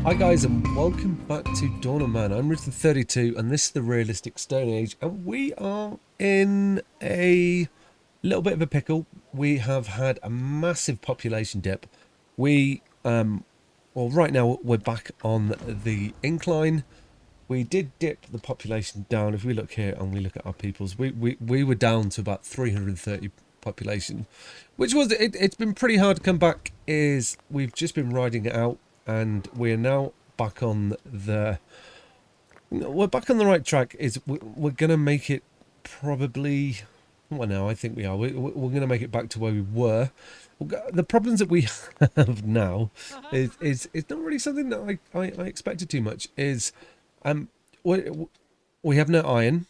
Hi guys and welcome back to Dawn of Man. I'm Ep33 and this is the realistic Stone Age, and we are in a little bit of a pickle. We have had a massive population dip. Well, right now we're back on the incline. We did dip the population down. If we look here and we look at our peoples, we were down to about 330 population, which was it's been pretty hard to come back. Is we've just been riding it out, and we're now back on the right track. Is we're gonna make it probably. Well, no, I think we are. We're going to make it back to where we were. The problems that we have now is not really something that I expected too much. Is we have no iron,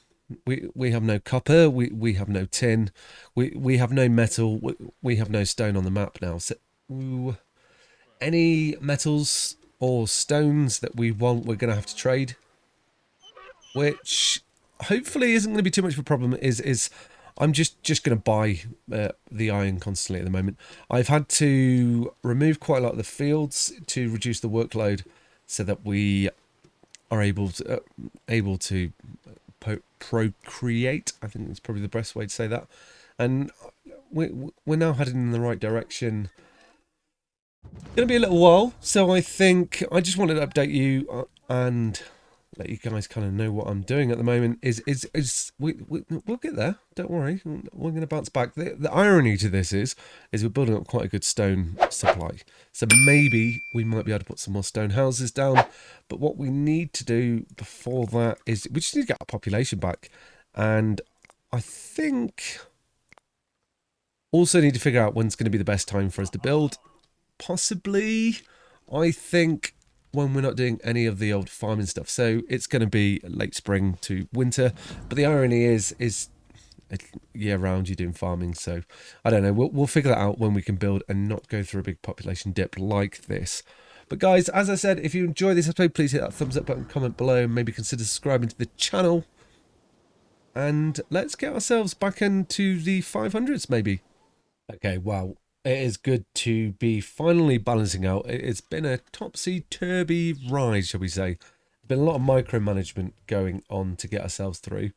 we have no copper, we have no tin, we have no metal, we have no stone on the map now. So any metals or stones that we want, we're going to have to trade, which hopefully isn't going to be too much of a problem. Is I'm just going to buy the iron constantly at the moment. I've had to remove quite a lot of the fields to reduce the workload, so that we are able to procreate. I think it's probably the best way to say that. And we're now heading in the right direction. Going to be a little while, so I think I just wanted to update you and let you guys kind of know what I'm doing at the moment. We'll get there. Don't worry, we're going to bounce back. The irony to this is we're building up quite a good stone supply, so maybe we might be able to put some more stone houses down. But what we need to do before that is we just need to get our population back, and I think also need to figure out when's going to be the best time for us to build. Possibly, I think, when we're not doing any of the old farming stuff. So it's going to be late spring to winter. But the irony is year round you're doing farming. So I don't know. We'll figure that out when we can build and not go through a big population dip like this. But guys, as I said, if you enjoy this episode, please hit that thumbs up button, comment below, and maybe consider subscribing to the channel. And let's get ourselves back into the 500s maybe. Okay, wow. It is good to be finally balancing out. It's been a topsy-turvy ride, shall we say. There's been a lot of micromanagement going on to get ourselves through.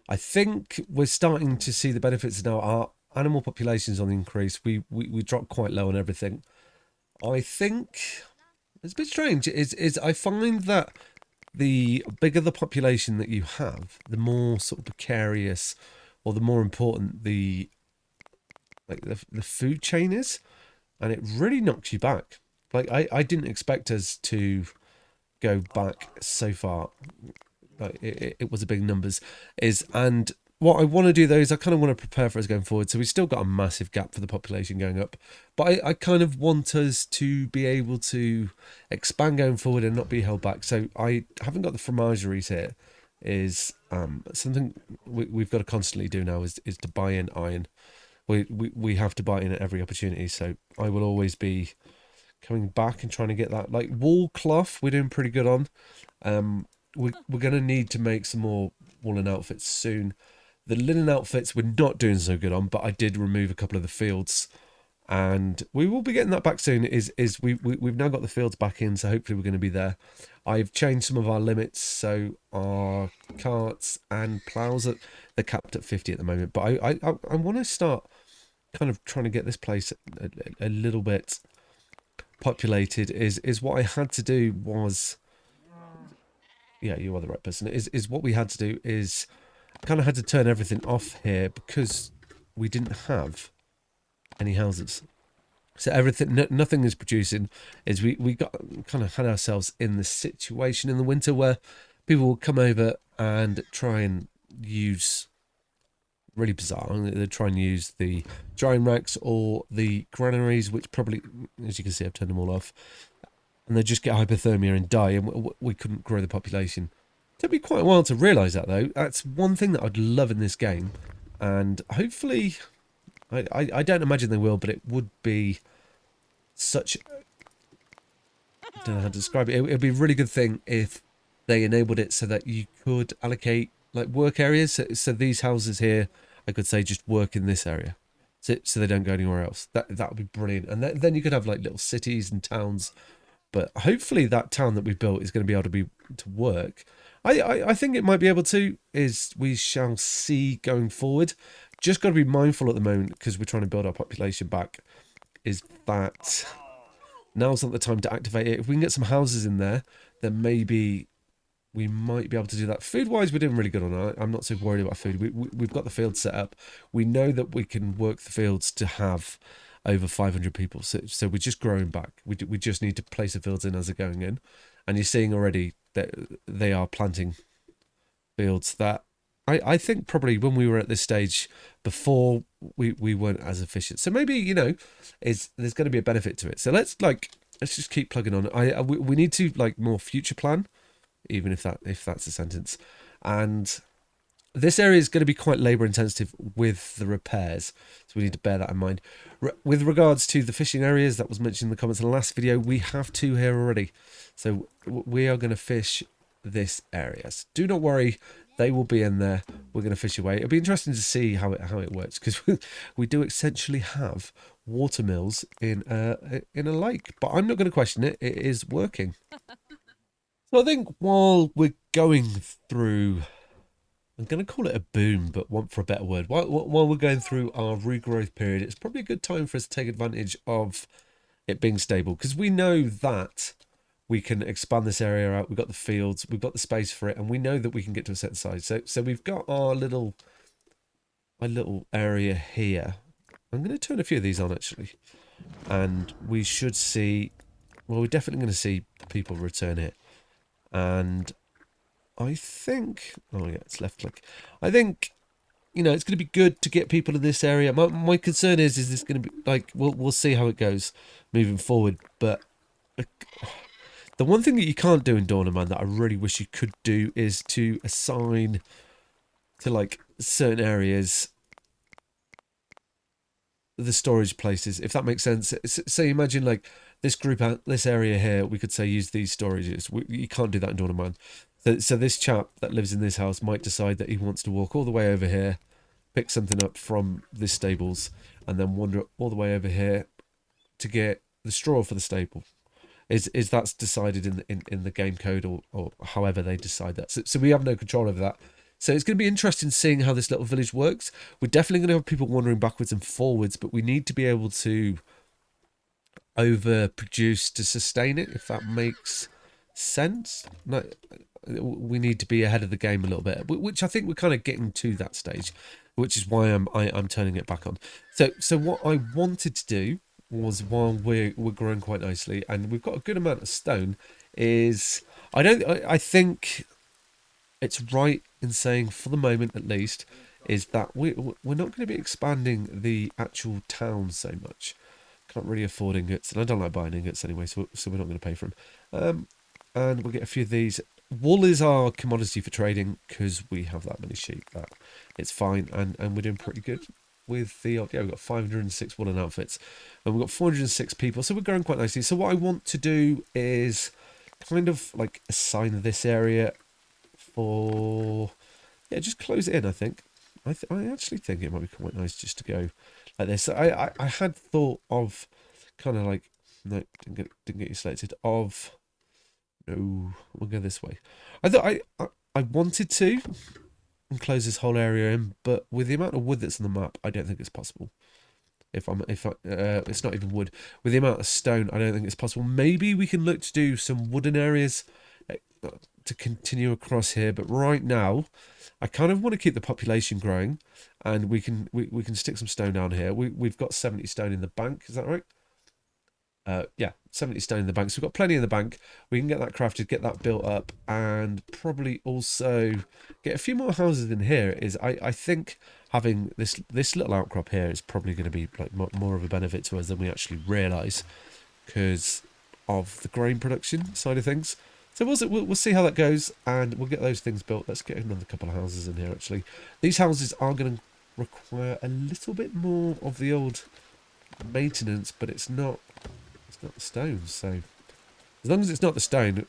I think we're starting to see the benefits now. Our animal population's on the increase. We dropped quite low on everything. I think it's a bit strange. Is I find that the bigger the population that you have, the more sort of precarious, or the more important the food chain is, and it really knocks you back. Like I didn't expect us to go back so far. Like it was a big numbers. And what I want to do though is I kind of want to prepare for us going forward. So we've still got a massive gap for the population going up, but I kind of want us to be able to expand going forward and not be held back. So I haven't got the fromageries here. Is something we've got to constantly do now is to buy in iron. We have to buy in at every opportunity, so I will always be coming back and trying to get that. Like wool cloth, we're doing pretty good on. We're going to need to make some more woolen outfits soon. The linen outfits we're not doing so good on, but I did remove a couple of the fields, and we will be getting that back soon. We've now got the fields back in, so hopefully we're going to be there. I've changed some of our limits, so our carts and plows they're capped at 50 at the moment. But I want to start kind of trying to get this place a little bit populated. Is what I had to do was, yeah, you are the right person. Is what we had to do is kind of had to turn everything off here because we didn't have any houses. So everything, nothing is producing. Is we got kind of had ourselves in the situation in the winter where people will come over and try and use, really bizarre, they try and use the drying racks or the granaries, which probably, as you can see, I've turned them all off, and they just get hypothermia and die, and we couldn't grow the population. It took me quite a while to realise that, though. That's one thing that I'd love in this game, and hopefully, I don't imagine they will, but it would be such, I don't know how to describe it. It would be a really good thing if they enabled it so that you could allocate like work areas. So these houses here, I could say just work in this area, so they don't go anywhere else. That would be brilliant. And then you could have like little cities and towns But hopefully that town that we've built is going to be able to work. I think it might be able to, is we shall see going forward. Just got to be mindful at the moment, because we're trying to build our population back, is that now's not the time to activate it. If we can get some houses in there, then maybe we might be able to do that. Food-wise, we're doing really good on it. I'm not so worried about food. We've got the field set up. We know that we can work the fields to have over 500 people. So we're just growing back. We just need to place the fields in as they're going in. And you're seeing already that they are planting fields that I think probably when we were at this stage before, we weren't as efficient. So maybe, you know, there's going to be a benefit to it. So let's just keep plugging on. We need to like more future plan, even if that's a sentence. And this area is going to be quite labour intensive with the repairs, so we need to bear that in mind. With regards to the fishing areas that was mentioned in the comments in the last video, we have 2 here already, so we are going to fish this area. So do not worry, they will be in there. We're going to fish away. It'll be interesting to see how it works, because we do essentially have water mills in a lake, but I'm not going to question it. It is working. So I think while we're going through, I'm going to call it a boom, but want for a better word, while we're going through our regrowth period, it's probably a good time for us to take advantage of it being stable, because we know that we can expand this area out. We've got the fields, we've got the space for it, and we know that we can get to a certain size. So we've got our little area here. I'm going to turn a few of these on actually, and we should see, well, we're definitely going to see people return here. And I think, oh yeah, it's left click. I think, you know, it's going to be good to get people in this area. My concern is this going to be like, we'll see how it goes moving forward. But the one thing that you can't do in Dawn of Man that I really wish you could do is to assign to like certain areas the storage places, if that makes sense. So imagine like this group out, this area here, we could say use these storages. You can't do that in Dawn of Man. So this chap that lives in this house might decide that he wants to walk all the way over here, pick something up from this stables, and then wander all the way over here to get the straw for the stable. Is that's decided in the game code, or however they decide that. So we have no control over that. So it's going to be interesting seeing how this little village works. We're definitely going to have people wandering backwards and forwards, but we need to be able to overproduce to sustain it, if that makes sense. No, we need to be ahead of the game a little bit, which I think we're kind of getting to that stage, which is why I'm turning it back on. So what I wanted to do was, while we're growing quite nicely and we've got a good amount of stone, is I think it's right in saying, for the moment at least, is that we're not going to be expanding the actual town so much. Can't really afford ingots, and I don't like buying ingots anyway, so we're not going to pay for them. And we'll get a few of these. Wool is our commodity for trading, because we have that many sheep that it's fine, and we're doing pretty good with the, yeah, we've got 506 woolen outfits, and we've got 406 people, so we're growing quite nicely. So what I want to do is kind of like assign this area for, yeah, just close it in. I think I actually think it might be quite nice just to go like this. I had thought of kind of like, no, didn't get you selected, of, no, we'll go this way. I thought I wanted to enclose this whole area in, but with the amount of wood that's on the map, I don't think it's possible. It's not even wood. With the amount of stone, I don't think it's possible. Maybe we can look to do some wooden areas to continue across here, but right now I kind of want to keep the population growing, and we can stick some stone down here. We've got 70 stone in the bank, is that right? Yeah, 70 stone in the bank, so we've got plenty in the bank. We can get that crafted, get that built up, and probably also get a few more houses in here. I think having this little outcrop here is probably going to be like more of a benefit to us than we actually realise, because of the grain production side of things. So we'll see how that goes, and we'll get those things built. Let's get another couple of houses in here, actually. These houses are going to require a little bit more of the old maintenance, but it's not the stone, so as long as it's not the stone,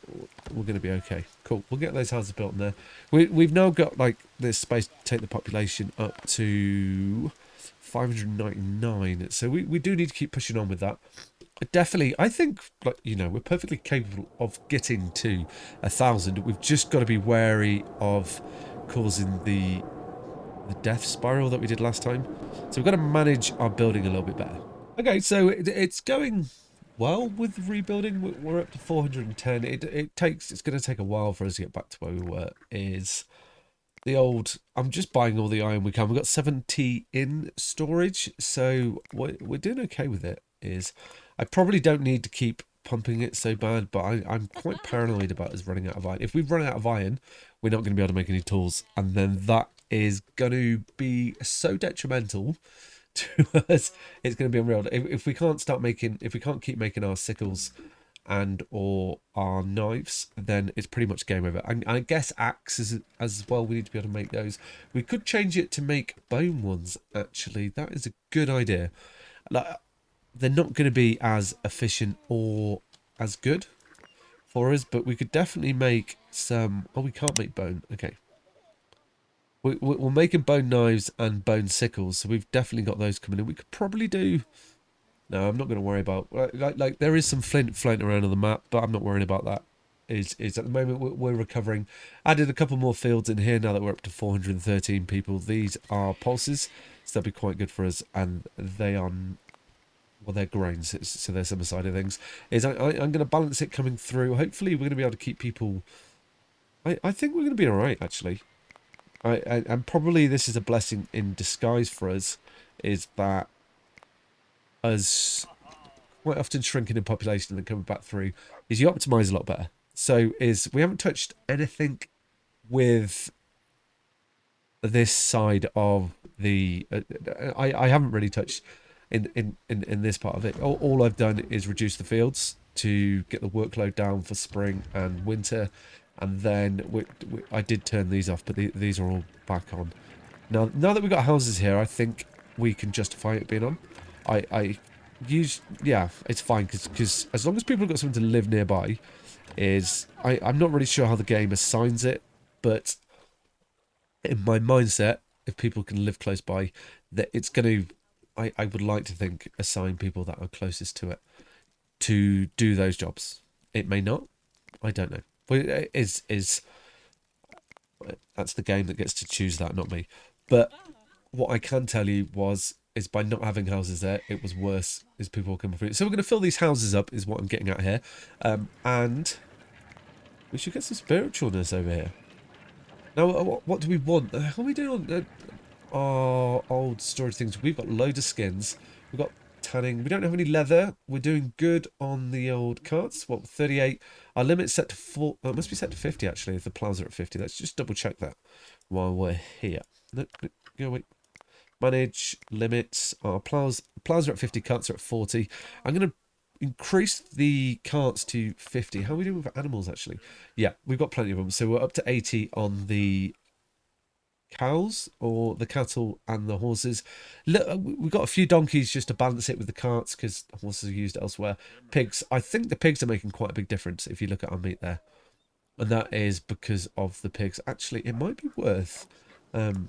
we're going to be okay. Cool, we'll get those houses built in there. We've now got like this space to take the population up to 599, so we do need to keep pushing on with that. Definitely, I think, like, you know, we're perfectly capable of getting to 1,000. We've just got to be wary of causing the death spiral that we did last time. So we've got to manage our building a little bit better. Okay, so it's going well with rebuilding. We're up to 410. It's going to take a while for us to get back to where we were. Is the old, I'm just buying all the iron we can. We've got 70 in storage, so we're doing okay with it. Is I probably don't need to keep pumping it so bad, but I'm quite paranoid about us running out of iron. If we run out of iron, we're not going to be able to make any tools, and then that is going to be so detrimental to us. It's going to be unreal. If we can't start making, if we can't keep making our sickles and or our knives, then it's pretty much game over. I guess axes as well, we need to be able to make those. We could change it to make bone ones, actually. That is a good idea. Like, they're not going to be as efficient or as good for us, but we could definitely make some. Oh, we can't make bone. Okay, we're making bone knives and bone sickles, so we've definitely got those coming in. We could probably do. No, I'm not going to worry about. Like there is some flint floating around on the map, but I'm not worrying about that. Is at the moment we're recovering. Added a couple more fields in here now that we're up to 413 people. These are pulses, so they'll be quite good for us, and they are, well, they're grains, so they're some side of things. I'm going to balance it coming through. Hopefully we're going to be able to keep people. I think we're going to be all right, actually. And probably this is a blessing in disguise for us, is that us quite often shrinking in population and then coming back through, is you optimize a lot better. So is we haven't touched anything with this side of the I haven't really touched in this part of it. All I've done is reduce the fields to get the workload down for spring and winter, and then I did turn these off, but these are all back on. Now that we've got houses here, I think we can justify it being on. I use, yeah, it's fine, because as long as people have got something to live nearby, I'm not really sure how the game assigns it, but in my mindset, if people can live close by, that it's going to, I would like to think, assign people that are closest to it to do those jobs. It may not, I don't know. But that's the game that gets to choose that, not me. But what I can tell you is by not having houses there, it was worse as people were coming through. So we're going to fill these houses up, is what I'm getting at here. And we should get some spiritualness over here. Now, what do we want? How are we doing on our old storage things? We've got loads of skins. We've got tanning. We don't have any leather. We're doing good on the old carts. What, 38? Our limit's set to 4. Oh, it must be set to 50, actually, if the plows are at 50. Let's just double check that while we're here. No, go wait. Manage limits. Our plows are at 50, carts are at 40. I'm going to increase the carts to 50. How are we doing with animals, actually? Yeah, we've got plenty of them. So we're up to 80 on the cows, or the cattle and the horses. Look, we've got a few donkeys just to balance it with the carts, because horses are used elsewhere. Pigs. I think the pigs are making quite a big difference if you look at our meat there. And that is because of the pigs. Actually, it might be worth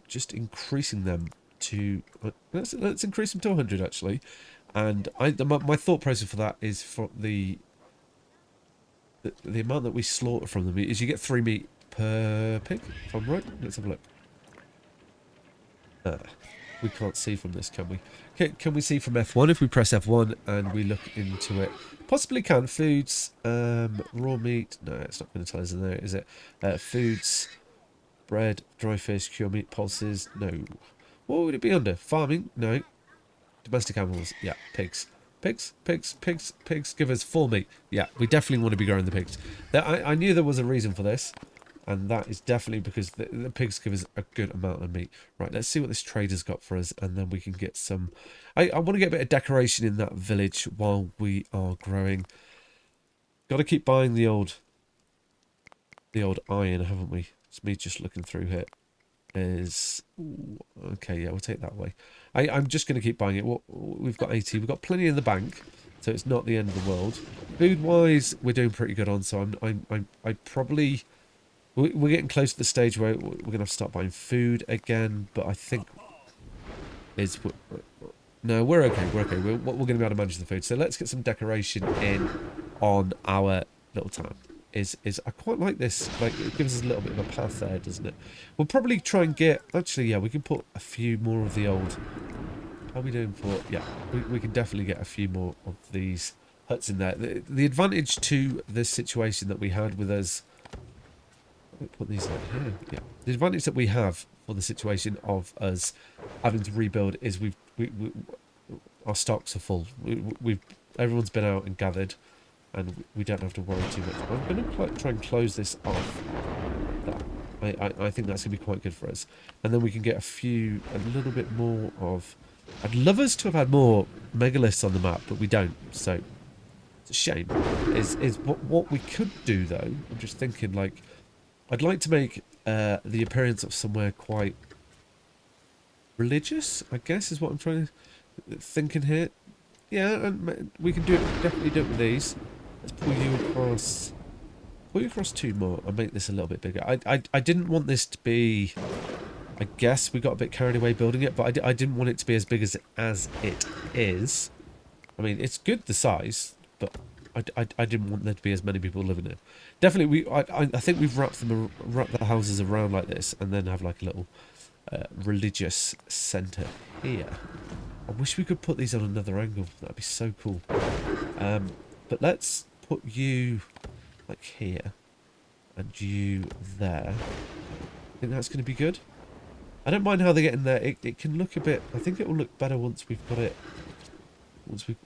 just increasing them to let's increase them to 100, actually. And my thought process for that is for the amount that we slaughter from them is you get 3 meat per pig, if I'm right. Let's have a look. We can't see from this, can we? Can we see from F1? If we press F1 and we look into it, possibly can. Foods, raw meat. No, it's not going to tell us in there, is it? Foods, bread, dry fish, cured meat, pulses. No. What would it be under? Farming? No. Domestic animals. Yeah, pigs. Pigs. Give us 4 meat. Yeah, we definitely want to be growing the pigs. I knew there was a reason for this. And that is definitely because the pigs give us a good amount of meat. Right, let's see what this trader's got for us, and then we can get some. I want to get a bit of decoration in that village while we are growing. Got to keep buying the old iron, haven't we? It's me just looking through here. Ooh, okay, yeah, we'll take that way. I'm just going to keep buying it. We've got 80. We've got plenty in the bank, so it's not the end of the world. Food wise, we're doing pretty good on. So I probably. We're getting close to the stage where we're going to have to start buying food again, but I think No, we're okay. We're okay. We're going to be able to manage the food. So let's get some decoration in on our little town. Is I quite like this. Like, it gives us a little bit of a path there, doesn't it? We'll probably try and get. Actually, yeah, we can put a few more of the old. How are we doing for? Yeah, we can definitely get a few more of these huts in there. The advantage to this situation that we had with us. Let me put these out here. Yeah, the advantage that we have for the situation of us having to rebuild is our stocks are full. We've everyone's been out and gathered, and we don't have to worry too much. I'm going to try and close this off. That I think that's going to be quite good for us, and then we can get a little bit more of. I'd love us to have had more megaliths on the map, but we don't. So it's a shame. Is what we could do though? I'm just thinking like I'd like to make the appearance of somewhere quite religious. I guess is what I'm trying to thinking here. Yeah, and we can do it. Definitely do it with these. Let's pull you across. Pull you across two more and make this a little bit bigger. I didn't want this to be. I guess we got a bit carried away building it, but I didn't want it to be as big as it is. I mean, it's good the size, but I didn't want there to be as many people living there. Definitely, I think we've wrapped the houses around like this, and then have like a little religious centre here. I wish we could put these on another angle. That'd be so cool. But let's put you like here, and you there. I think that's going to be good. I don't mind how they get in there. It can look a bit. I think it will look better once we've got it. Once we,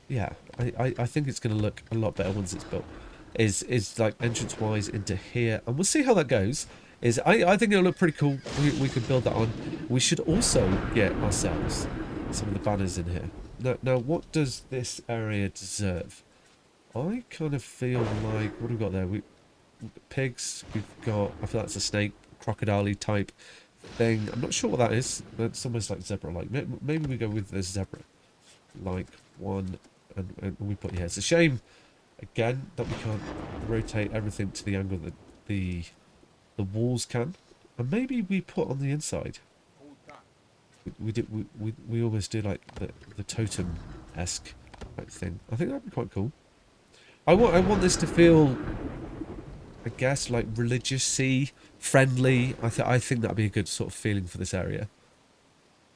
yeah. I think it's going to look a lot better once it's built. Is like entrance wise into here, and we'll see how that goes. I think it'll look pretty cool. We could build that on. We should also get ourselves some of the banners in here. Now, what does this area deserve? I kind of feel like what have we got there? We've got pigs. We've got. I feel that's a snake, crocodile type thing. I'm not sure what that is. It's almost like zebra-like. Maybe we go with the zebra-like one, and we put here. It's a shame, again, that we can't rotate everything to the angle that the walls can, and maybe we put on the inside. We almost do like the totem-esque type thing. I think that'd be quite cool. I want this to feel, I guess, like religious-y, friendly. I think that'd be a good sort of feeling for this area.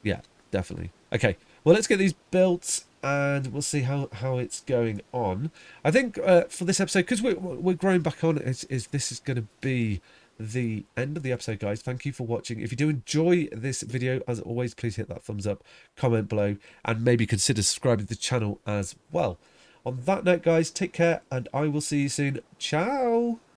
Yeah, definitely. Okay, well, let's get these built, and we'll see how it's going on. I think for this episode, because we're growing back on, this is going to be the end of the episode, guys. Thank you for watching. If you do enjoy this video, as always, please hit that thumbs up, comment below, and maybe consider subscribing to the channel as well. On that note, guys, take care, and I will see you soon. Ciao!